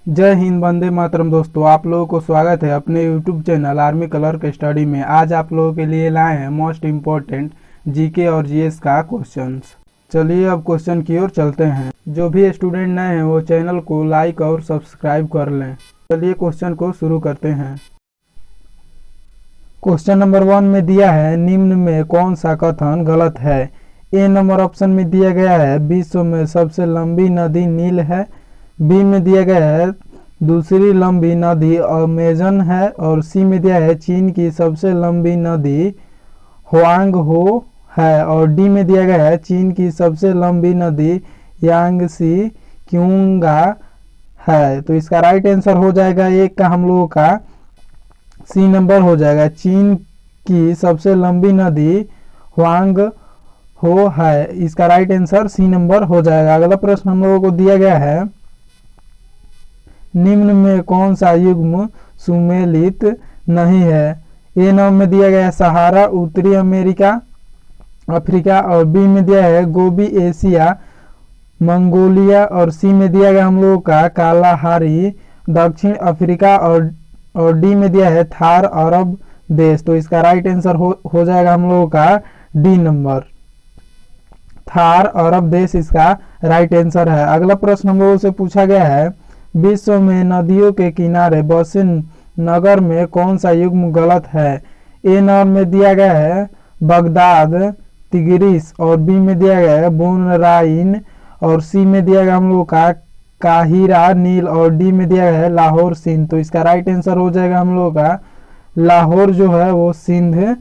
जय हिंद, वंदे मातरम। दोस्तों, आप लोगों को स्वागत है अपने यूट्यूब चैनल आर्मी कलर के स्टडी में। आज आप लोगों के लिए लाए हैं मोस्ट इम्पोर्टेंट जीके और जीएस का क्वेश्चंस। चलिए अब क्वेश्चन की ओर चलते हैं। जो भी स्टूडेंट नए हैं वो चैनल को लाइक और सब्सक्राइब कर लें। चलिए क्वेश्चन को शुरू करते हैं। क्वेश्चन नंबर 1 में दिया है, निम्न में कौन सा कथन गलत है। ए नंबर ऑप्शन में दिया गया है विश्व में सबसे लंबी नदी नील है। बी में दिया गया है दूसरी लंबी नदी अमेजन है। और सी में दिया है चीन की सबसे लंबी नदी हुआंग हो है। और डी में दिया गया है चीन की सबसे लंबी नदी यांगसी क्यूंगा है। तो इसका राइट आंसर हो जाएगा एक का हम लोगों का सी नंबर हो जाएगा। चीन की सबसे लंबी नदी हुआंग हो है। इसका राइट आंसर सी नंबर हो जाएगा। अगला प्रश्न हम लोगों को दिया गया है, निम्न में कौन सा युग्म सुमेलित नहीं है। ए नंबर में दिया गया है सहारा उत्तरी अमेरिका अफ्रीका। और बी में दिया है गोबी एशिया मंगोलिया। और सी में दिया गया हम लोगों का कालाहारी दक्षिण अफ्रीका। और डी में दिया है थार अरब देश। तो इसका राइट आंसर हो जाएगा हम लोगों का डी नंबर, थार अरब देश इसका राइट आंसर है। अगला प्रश्न हम लोगों से पूछा गया है, विश्व में नदियों के किनारे बसे नगर में कौन सा युग्म गलत है। ए नंबर में दिया गया है बगदाद तिग्रिस। और बी में दिया गया है बोनराइन। और सी में दिया गया हम लोग का काहिरा नील। और डी में दिया गया है लाहौर सिंध। तो इसका राइट आंसर हो जाएगा हम लोग का लाहौर जो है वो सिंध है।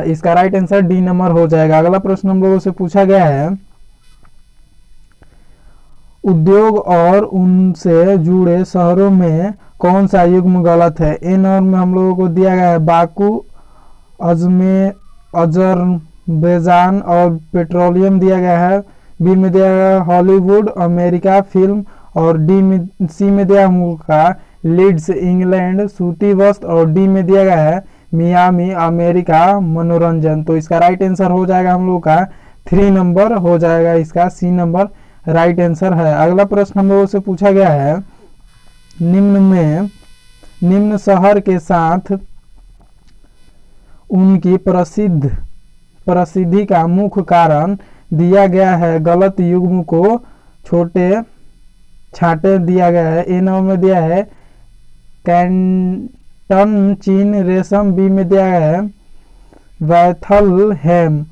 इसका राइट आंसर डी नंबर हो जाएगा। अगला प्रश्न हम लोगों से पूछा गया है, उद्योग और उनसे जुड़े शहरों में कौन सा युग्म गलत है। ए नंबर में हम लोगों को दिया गया है बाकू अजरबैजान और पेट्रोलियम दिया गया है। बी में दिया गया है हॉलीवुड अमेरिका फिल्म। और सी में दिया हम लोग का लीड्स इंग्लैंड सूती वस्त्र। और डी में दिया गया है मियामी अमेरिका मनोरंजन। तो इसका राइट आंसर हो जाएगा हम लोग का 3 नंबर हो जाएगा। इसका सी नंबर राइट आंसर है। अगला प्रश्न हम लोगों से पूछा गया है, निम्न शहर के साथ उनकी प्रसिद्धि का मुख्य कारण दिया गया है। गलत युग्म को छाटे दिया गया है। ए नंबर में दिया है कैंटन चीन रेशम। बी में दिया गया है बैथलहेम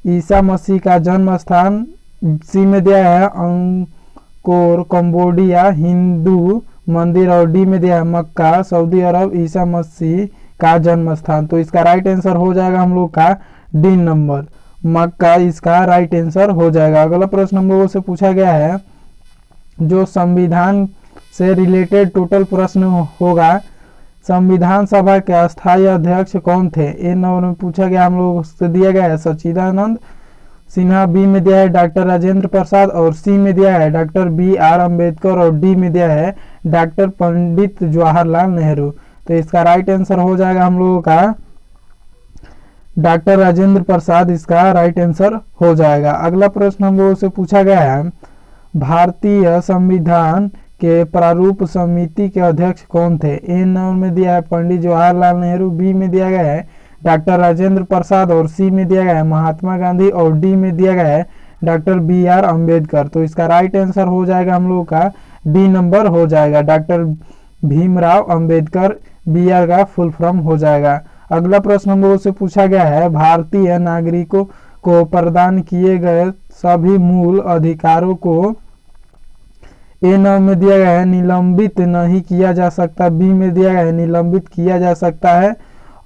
ईसा मसीह का जन्म स्थान। सी में दिया है अंकोर कंबोडिया हिंदू मंदिर। और डी में दिया है मक्का सऊदी अरब ईसा मसीह का जन्म स्थान। तो इसका राइट आंसर हो जाएगा हम लोग का डी नंबर, मक्का इसका राइट आंसर हो जाएगा। अगला प्रश्न हम लोगों से पूछा गया है, जो संविधान से रिलेटेड टोटल प्रश्न होगा, संविधान सभा के अस्थायी अध्यक्ष कौन थे। ए नंबर में पूछा गया हम लोग से दिया गया है सच्चिदानंद सिन्हा। बी में दिया है डॉक्टर राजेंद्र प्रसाद। और सी में दिया है डॉक्टर BR अम्बेडकर। और डी में दिया है डॉक्टर पंडित जवाहरलाल नेहरू। तो इसका राइट आंसर हो जाएगा हम लोगों का डॉक्टर राजेंद्र प्रसाद इसका राइट आंसर हो जाएगा। अगला प्रश्न हम लोगों से पूछा गया है, भारतीय संविधान के प्रारूप समिति के अध्यक्ष कौन थे। ए नंबर में दिया है पंडित जवाहरलाल नेहरू। बी में दिया गया है डॉक्टर राजेंद्र प्रसाद। और सी में दिया गया है महात्मा गांधी। और डी में दिया गया है डॉक्टर BR अम्बेडकर। तो इसका राइट आंसर हो जाएगा हम लोगों का डी नंबर हो जाएगा, डॉक्टर भीमराव अंबेडकर BR का फुल फॉर्म हो जाएगा। अगला प्रश्न हम लोगों से पूछा गया है, भारतीय नागरिकों को प्रदान किए गए सभी मूल अधिकारों को ए नंबर में दिया गया है निलंबित नहीं किया जा सकता। बी में दिया गया है निलंबित किया जा सकता है।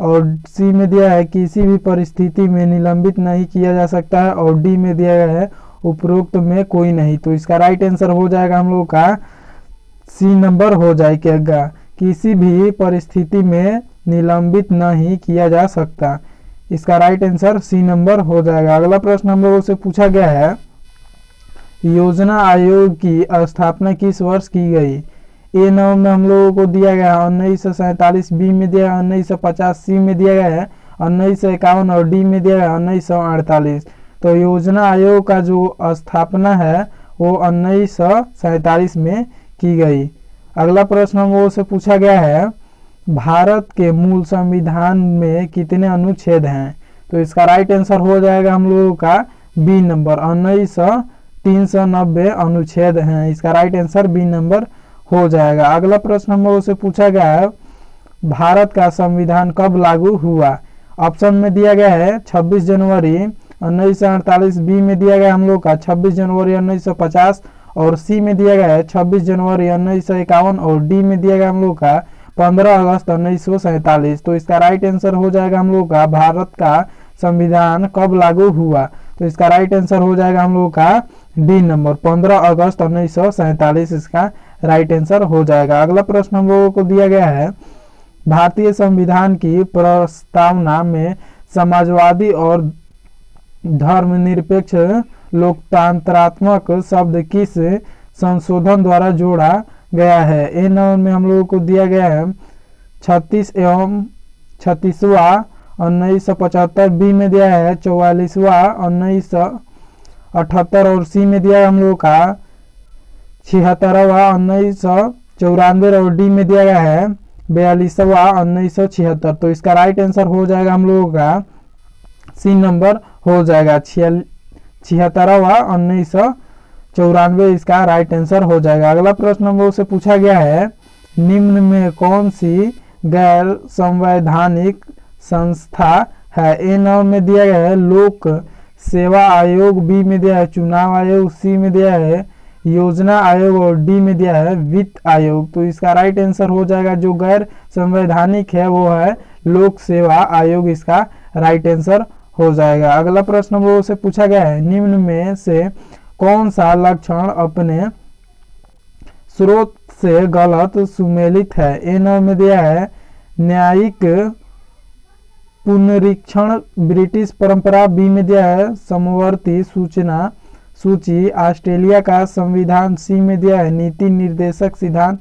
और सी में दिया है किसी भी परिस्थिति में निलंबित नहीं किया जा सकता है। और डी में दिया गया है उपरोक्त में कोई नहीं। तो इसका राइट आंसर हो जाएगा हम लोग का सी नंबर हो जाएगा, किसी भी परिस्थिति में निलंबित नहीं किया जा सकता। इसका राइट आंसर सी नंबर हो जाएगा। अगला प्रश्न हम लोगों से पूछा गया है, योजना आयोग की स्थापना किस वर्ष की गई। ए नंबर में हम लोगों को दिया गया है 1947। बी में दिया है 1950। सी में दिया गया है 1951। और डी में दिया है 1948। तो योजना आयोग का जो स्थापना है वो 1947 में की गई। अगला प्रश्न हम लोगों से पूछा गया है भारत के मूल संविधान में कितने अनुच्छेद हैं? तो इसका राइट आंसर हो जाएगा हम लोगों का बी नंबर 19,390 अनुच्छेद हैं। इसका राइट आंसर बी नंबर हो जाएगा। अगला प्रश्न हम लोगों से पूछा गया है भारत का संविधान कब लागू हुआ? ऑप्शन में दिया गया है 26 जनवरी 1948, बी में दिया गया हम लोग का 26 जनवरी 1950 और सी में दिया गया है 26 जनवरी 1951 और डी में दिया गया हम लोग का 15 अगस्त 1947। तो इसका राइट आंसर हो जाएगा हम लोग का भारत का संविधान कब लागू हुआ? तो इसका राइट आंसर हो जाएगा हम लोग का डी नंबर 15 अगस्त 1947 इसका राइट आंसर हो जाएगा। अगला प्रश्न हम लोगों को दिया गया है भारतीय संविधान की प्रस्तावना में समाजवादी और धर्मनिरपेक्ष लोकतंत्रात्मक शब्द किस संशोधन द्वारा जोड़ा गया है? ए नंबर में हम लोगों को दिया गया है 36वां 1975, बी में दिया है 44वां 1978 और सी में दिया है हम लोगों का 76वां 1994 और डी में दिया गया है 42वां 1976। तो इसका राइट आंसर हो जाएगा हम लोगों का सी नंबर हो जाएगा 76वां 1994 इसका राइट आंसर हो जाएगा। अगला प्रश्न हम लोग से पूछा गया है निम्न में कौन सी गैर संवैधानिक संस्था है? ए नंबर में दिया गया है लोक सेवा आयोग, बी में दिया है चुनाव आयोग, सी में दिया है योजना आयोग और डी में दिया है वित्त आयोग। तो इसका राइट आंसर हो जाएगा जो गैर संवैधानिक है वो है लोक सेवा आयोग, इसका राइट आंसर हो जाएगा। अगला प्रश्न हम लोगों से पूछा गया है निम्न में से कौन सा लक्षण अपने स्रोत से गलत सुमेलित है? ए नंबर में दिया है न्यायिक पुनरीक्षण ब्रिटिश परंपरा, बी में दिया है समवर्ती सूचना सूची ऑस्ट्रेलिया का संविधान, सी में दिया है नीति निर्देशक सिद्धांत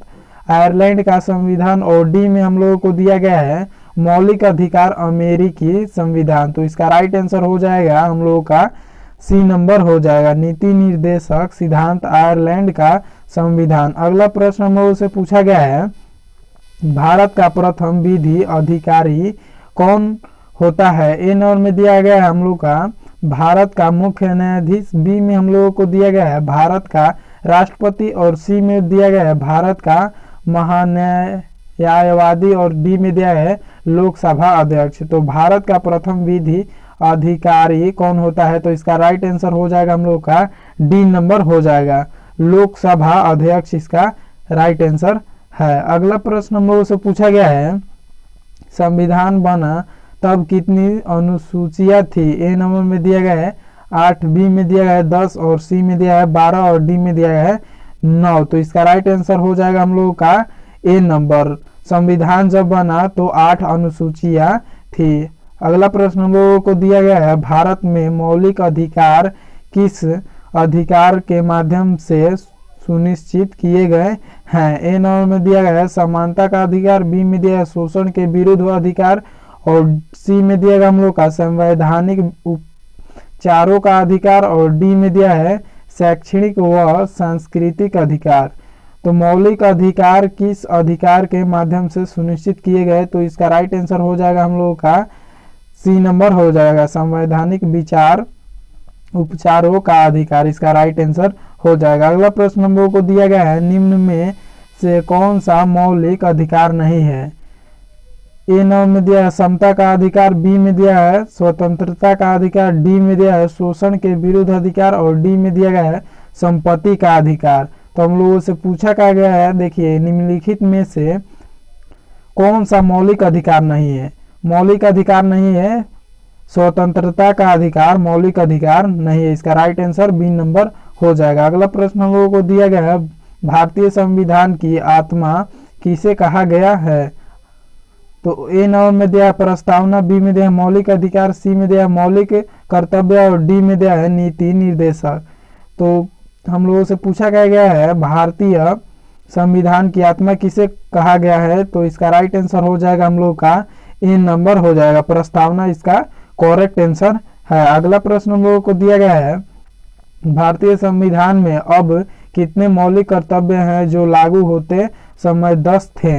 आयरलैंड का संविधान और डी में हम लोगों को दिया गया है मौलिक अधिकार अमेरिकी संविधान। तो इसका राइट आंसर हो जाएगा हम लोगों का सी नंबर हो जाएगा नीति निर्देशक सिद्धांत आयरलैंड का संविधान। अगला प्रश्न हम लोगों से पूछा गया है भारत का प्रथम विधि अधिकारी कौन होता है? ए नंबर में दिया गया है हम लोग का भारत का मुख्य न्यायाधीश, बी में हम लोगों को दिया गया है भारत का राष्ट्रपति और सी में दिया गया है भारत का महान्यायवादी और डी में दिया है लोकसभा अध्यक्ष। तो भारत का प्रथम विधि अधिकारी कौन होता है? तो इसका राइट आंसर हो जाएगा हम लोग का डी नंबर हो जाएगा लोकसभा अध्यक्ष, इसका राइट आंसर है। अगला प्रश्न हम लोगों से पूछा गया है संविधान बना तब कितनी अनुसूचियां थी? ए नंबर में दिया गया है 8, बी में दिया गया है 10 और सी में दिया है 12 और डी में दिया गया है 9। तो इसका राइट आंसर हो जाएगा हम लोगों का ए नंबर। संविधान जब बना तो 8 अनुसूचियां थी। अगला प्रश्न हम लोगों को दिया गया है भारत में मौलिक अधिकार किस अधिकार के माध्यम से सुनिश्चित किए गए हैं? ए नंबर में दिया गया है समानता का अधिकार, बी में दिया है शोषण के विरुद्ध अधिकार और सी में दिया गया हम लोग का संवैधानिक उपचारों का अधिकार और डी में दिया है शैक्षणिक व सांस्कृतिक अधिकार। तो मौलिक अधिकार किस अधिकार के माध्यम से सुनिश्चित किए गए? तो इसका राइट आंसर हो जाएगा हम लोगों का सी नंबर हो जाएगा संवैधानिक विचार उपचारों का अधिकार, इसका राइट आंसर हो जाएगा। अगला प्रश्न हम लोगों को दिया गया है निम्न में से कौन सा मौलिक अधिकार नहीं है? ए नंबर में दिया है समता का अधिकार, बी में दिया है स्वतंत्रता का अधिकार, डी में दिया है शोषण के विरुद्ध अधिकार और डी में दिया गया है संपत्ति का अधिकार। तो हम लोगों से पूछा क्या गया है देखिए निम्नलिखित में से कौन सा मौलिक अधिकार नहीं है? मौलिक अधिकार नहीं है स्वतंत्रता का अधिकार, मौलिक अधिकार नहीं है, इसका राइट आंसर बी नंबर हो जाएगा। अगला प्रश्न हम लोगों को दिया गया है भारतीय संविधान की आत्मा किसे कहा गया है? तो ए नंबर में दिया है प्रस्तावना, बी में दिया है मौलिक अधिकार, सी में दिया है मौलिक कर्तव्य और डी में दिया है नीति निर्देशक। तो हम लोगों से पूछा गया है भारतीय संविधान की आत्मा किसे कहा गया है? तो इसका राइट आंसर हो जाएगा हम लोग का ए नंबर हो जाएगा प्रस्तावना, इसका करेक्ट आंसर है। अगला प्रश्न हम लोगों को दिया गया है भारतीय संविधान में अब कितने मौलिक कर्तव्य हैं जो लागू होते समय 10 थे।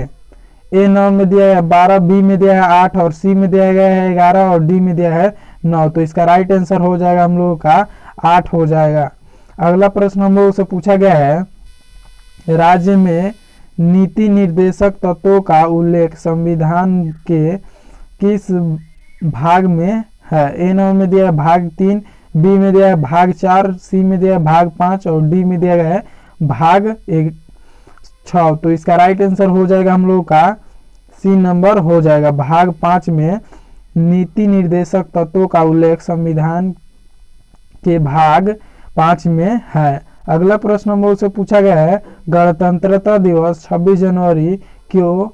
ए नंबर में दिया है 12, बी में दिया है 8 और सी में दिया गया है 11 और डी में दिया है 9। तो इसका राइट आंसर हो जाएगा हम लोगों का 8 हो जाएगा। अगला प्रश्न हम लोगों से पूछा गया है, राज्य में नीति निर्देशक तत्वों का उल्लेख संविधान के किस भाग में है। ए नंबर में दिया है भाग 3, बी में दिया है भाग 4, सी में दिया है भाग 5 और डी में दिया गया है भाग 6। तो इसका राइट आंसर हो जाएगा हम लोगों का सी नंबर हो जाएगा। भाग 5 में नीति निर्देशक तत्वों का उल्लेख संविधान के भाग 5 में है। अगला प्रश्न हम लोग से पूछा गया है, गणतंत्रता दिवस 26 जनवरी क्यों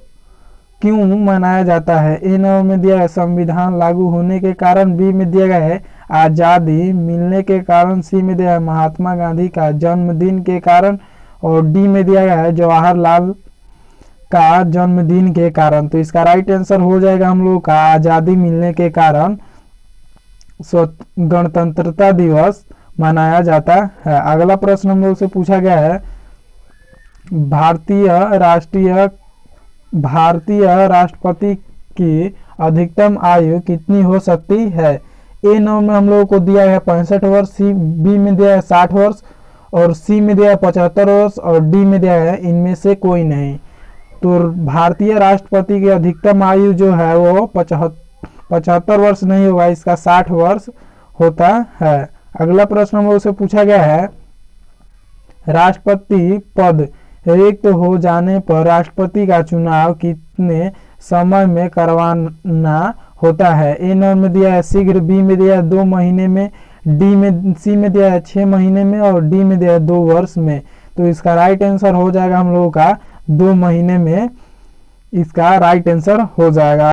मनाया जाता है। ए नंबर में दिया है संविधान लागू होने के कारण, बी में दिया गया है आज़ादी मिलने के कारण, सी में दिया है महात्मा गांधी का जन्मदिन के कारण और डी में दिया गया है जवाहरलाल का जन्मदिन के कारण। तो इसका राइट आंसर हो जाएगा हम लोग का आज़ादी मिलने के कारण गणतंत्रता दिवस मनाया जाता है। अगला प्रश्न हम लोग से पूछा गया है, भारतीय राष्ट्रपति की अधिकतम आयु कितनी हो सकती है। ए नंबर में हम लोगों को दिया है 65 वर्ष, सी बी में दिया है 60 वर्ष और सी में दिया है 75 वर्ष और डी में दिया है इनमें से कोई नहीं। तो भारतीय राष्ट्रपति की अधिकतम आयु जो है वो 75 वर्ष नहीं होगा, इसका 60 वर्ष होता है। अगला प्रश्न हम लोग से पूछा गया है, राष्ट्रपति पद रिक्त हो जाने पर राष्ट्रपति का चुनाव कितने समय में करवाना होता है। ए नंबर में दिया है शीघ्र, बी में दिया है 2 महीने में, सी में दिया है 6 महीने में और डी में दिया है 2 वर्ष में। तो इसका राइट आंसर हो जाएगा हम लोगों का 2 महीने में, इसका राइट आंसर हो जाएगा।